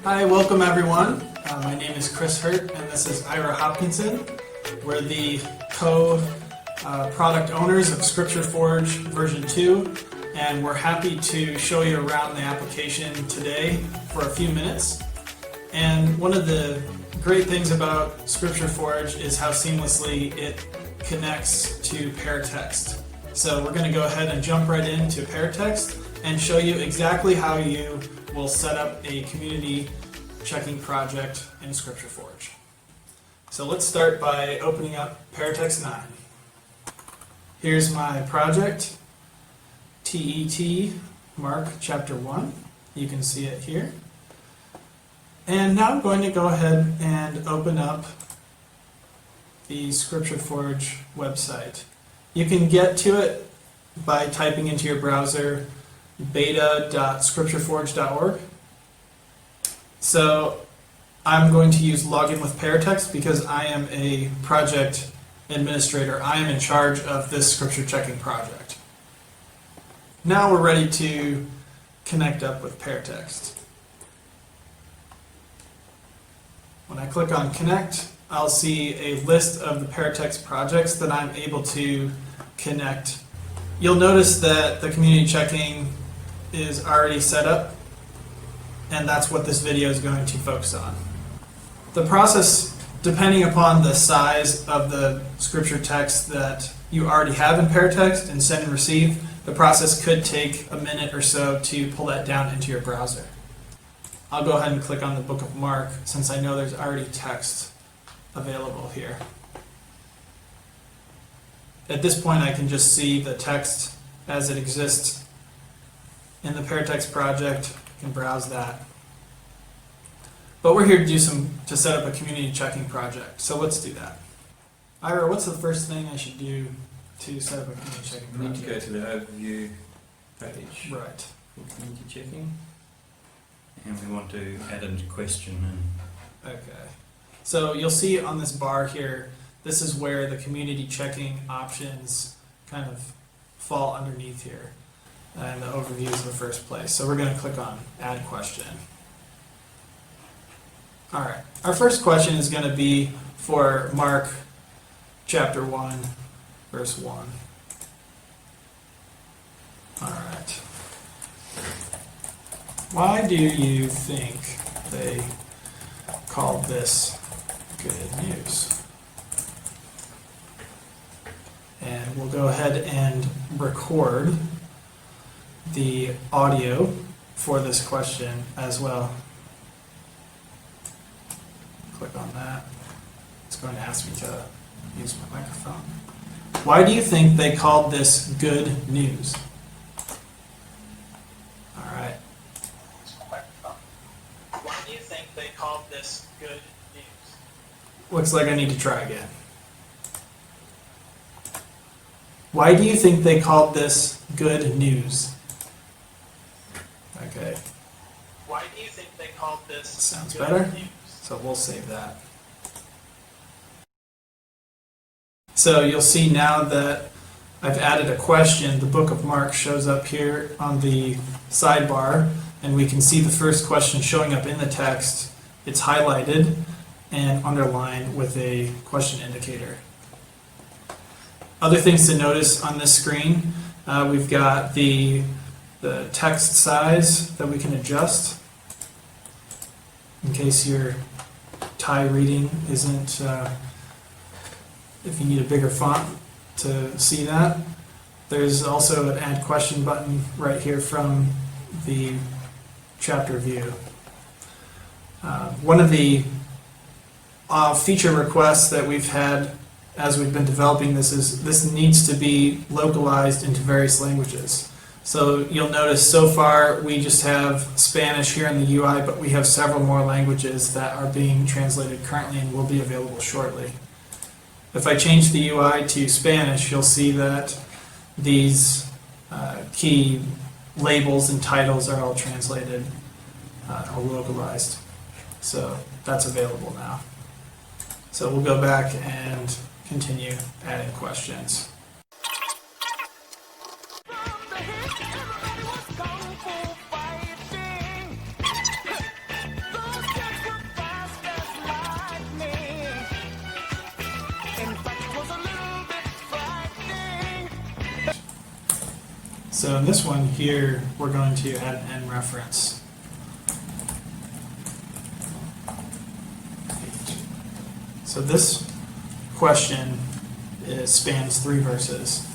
Hi, welcome everyone. My name is Chris Hurt and this is Ira Hopkinson. We're the co-product owners of Scripture Forge version 2, and we're happy to show you around the application today for a few minutes. And one of the great things about Scripture Forge is how seamlessly it connects to Paratext. So we're going to go ahead and jump right into Paratext and show you exactly how you will set up a community checking project in Scripture Forge. So let's start by opening up Paratext 9. Here's my project, TET Mark chapter 1. You can see it here. And now I'm going to go ahead and open up the Scripture Forge website. You can get to it by typing into your browser beta.scriptureforge.org. So I'm going to use Login with Paratext because I am a project administrator. I am in charge of this scripture checking project. Now we're ready to connect up with Paratext. When I click on Connect, I'll see a list of the Paratext projects that I'm able to connect. You'll notice that the community checking is already set up, and that's what this video is going to focus on. The process, depending upon the size of the scripture text that you already have in Paratext and send and receive, the process could take a minute or so to pull that down into your browser. I'll go ahead and click on the Book of Mark since I know there's already text available here. At this point I can just see the text as it exists in the Paratext project. You can browse that. But we're here to set up a community checking project. So let's do that. Ira, what's the first thing I should do to set up a community checking project? We need to go to the overview page Right. for community checking. And we want to add a question in. Okay. So you'll see on this bar here, this is where the community checking options kind of fall underneath here. And the overview is the first place. So we're going to click on Add Question. Alright, our first question is going to be for Mark chapter 1, verse 1. Alright. Why do you think they called this good news? And we'll go ahead and record the audio for this question as well. Click on that. It's going to ask me to use my microphone. Why do you think they called this good news? All right. Why do you think they called this good news? Looks like I need to try again. Why do you think they called this good news? Okay. Why do you think they called this Sounds good better. News? So we'll save that. So you'll see now that I've added a question, the Book of Mark shows up here on the sidebar, and we can see the first question showing up in the text. It's highlighted and underlined with a question indicator. Other things to notice on this screen, we've got the text size that we can adjust in case your Thai reading isn't, if you need a bigger font to see that. There's also an Add Question button right here from the chapter view. One of the feature requests that we've had as we've been developing this is this needs to be localized into various languages. So you'll notice so far we just have Spanish here in the UI, but we have several more languages that are being translated currently and will be available shortly. If I change the UI to Spanish, you'll see that these key labels and titles are all translated or localized. So that's available now. So we'll go back and continue adding questions. So in this one here, we're going to add an end reference. So this question spans 3 verses.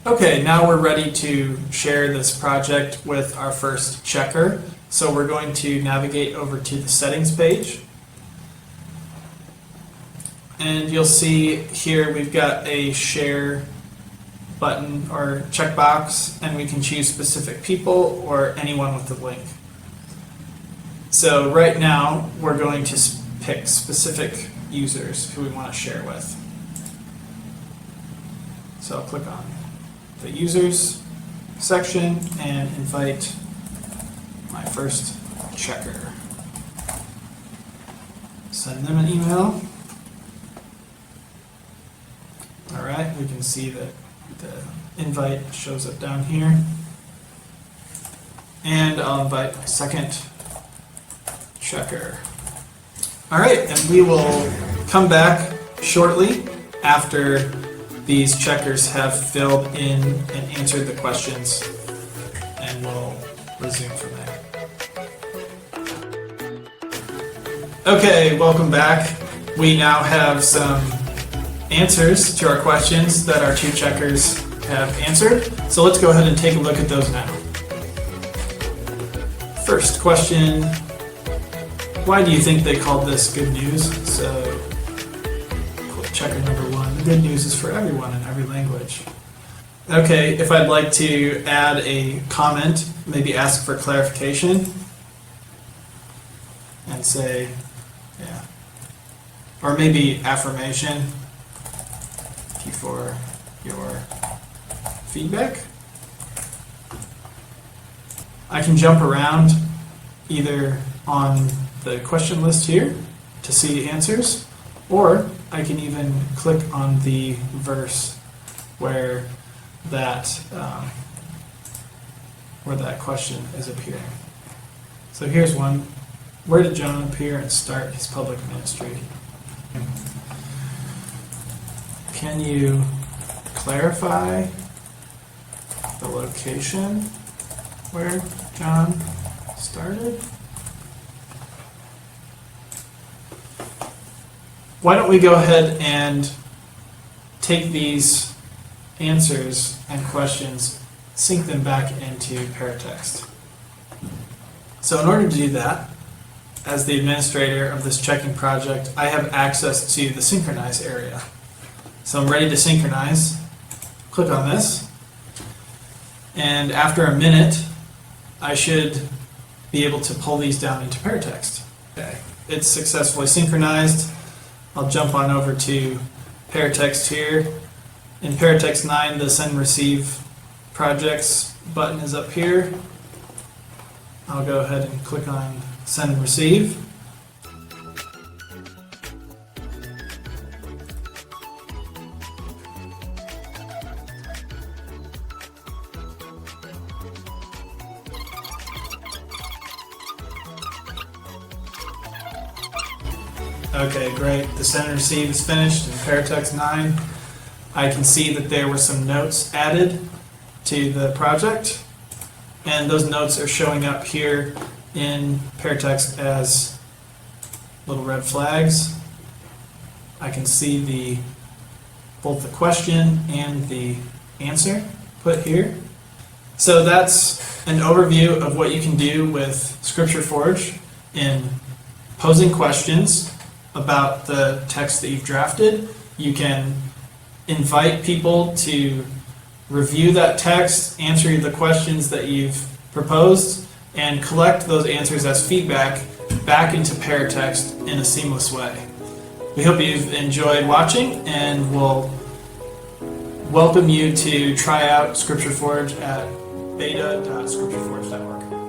Okay, now we're ready to share this project with our first checker. So we're going to navigate over to the settings page. And you'll see here we've got a share button or checkbox, and we can choose specific people or anyone with the link. So right now we're going to pick specific users who we want to share with. So I'll click on the users section and invite my first checker. Send them an email. All right, we can see that the invite shows up down here. And I'll invite my second checker. All right, and we will come back shortly after these checkers have filled in and answered the questions, and we'll resume from there. Okay, welcome back. We now have some answers to our questions that our 2 checkers have answered. So let's go ahead and take a look at those now. First question, why do you think they called this good news? So checker number 1, the good news is for everyone in every language. Okay, if I'd like to add a comment, maybe ask for clarification, and say, yeah, or maybe affirmation. Thank you for your feedback. I can jump around either on the question list here to see answers, or I can even click on the verse where that question is appearing. So here's one. Where did John appear and start his public ministry? Can you clarify the location where John started? Why don't we go ahead and take these answers and questions, sync them back into Paratext. So in order to do that, as the administrator of this checking project, I have access to the synchronize area. So I'm ready to synchronize. Click on this. And after a minute, I should be able to pull these down into Paratext. Okay. It's successfully synchronized. I'll jump on over to Paratext here. In Paratext 9, the Send and Receive Projects button is up here. I'll go ahead and click on Send and Receive. Okay, great. The Send and Receive is finished in Paratext 9. I can see that there were some notes added to the project, and those notes are showing up here in Paratext as little red flags. I can see both the question and the answer put here. So that's an overview of what you can do with ScriptureForge in posing questions about the text that you've drafted. You can invite people to review that text, answer the questions that you've proposed, and collect those answers as feedback back into Paratext in a seamless way. We hope you've enjoyed watching, and we'll welcome you to try out ScriptureForge at beta.scriptureforge.org.